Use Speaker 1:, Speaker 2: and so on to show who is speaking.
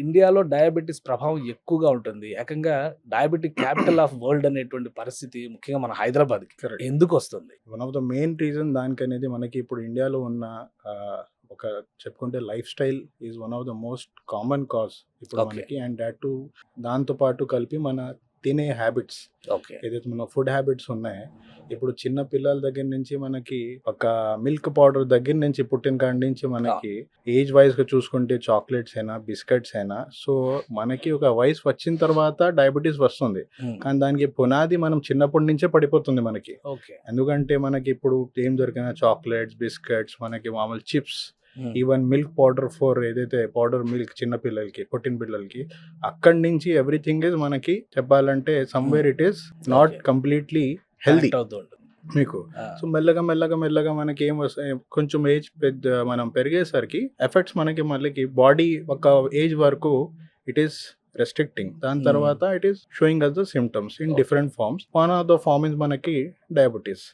Speaker 1: ఇండియాలో డయాబెటిస్ ప్రభావం ఎక్కువగా ఉంటుంది. ఏకంగా డయాబెటిక్ క్యాపిటల్ ఆఫ్ వరల్డ్ అనేటువంటి పరిస్థితి ముఖ్యంగా మన హైదరాబాద్‌కి
Speaker 2: కరెక్ట్.
Speaker 1: ఎందుకొస్తుంది?
Speaker 2: One of the main reason దానికనేది మనకి ఇప్పుడు ఇండియాలో ఉన్న ఒక చెప్పుకుంటే life style is one of the most common cause ఇప్పుడు
Speaker 1: ఓకే.
Speaker 2: మనకి. అండ్ దాట్ టు దాంతో పాటు కలిపి మన తినే హ్యాబిట్స్
Speaker 1: ఓకే.
Speaker 2: ఏదైతే మన ఫుడ్ హ్యాబిట్స్ ఉన్నాయో, ఇప్పుడు చిన్న పిల్లల దగ్గర నుంచి మనకి ఒక మిల్క్ పౌడర్ దగ్గర నుంచి పుట్టిన కాడి నుంచి మనకి ఏజ్ వైజ్గా చూసుకుంటే చాక్లెట్స్ అయినా బిస్కెట్స్ అయినా, సో మనకి ఒక వయసు వచ్చిన తర్వాత డయాబెటీస్ వస్తుంది.
Speaker 1: హ్మ్.
Speaker 2: కానీ దానికి పునాది మనం చిన్నప్పటి నుంచే పడిపోతుంది మనకి.
Speaker 1: ఓకే.
Speaker 2: ఎందుకంటే మనకి ఇప్పుడు ఏం దొరికినా చాక్లెట్స్, బిస్కెట్స్, మనకి మామూలు చిప్స్,
Speaker 1: హ్మ్.
Speaker 2: ఈవెన్ మిల్క్ పౌడర్ ఫర్ ఏదైతే పౌడర్ మిల్క్ చిన్న పిల్లలకి, పుట్టిన పిల్లలకి, అక్కడి నుంచి ఎవ్రీథింగ్ ఇస్ మనకి చెప్పాలంటే somewhere it is not
Speaker 1: Okay.
Speaker 2: Completely healthy
Speaker 1: connect అవుతూ ఉంటుంది.
Speaker 2: మీకు.
Speaker 1: ఆ!
Speaker 2: సో మెల్లగా మనకి ఏం వస్తాయి, కొంచెం ఏజ్ మనం పెరిగేసరికి ఎఫెక్ట్స్ మనకి మళ్ళీ బాడీ ఒక ఏజ్ వరకు ఇట్ ఈస్ రెస్ట్రిక్టింగ్. దాని తర్వాత it is showing as the symptoms in
Speaker 1: Okay.
Speaker 2: Different forms. One of the form is మనకి డయాబెటీస్.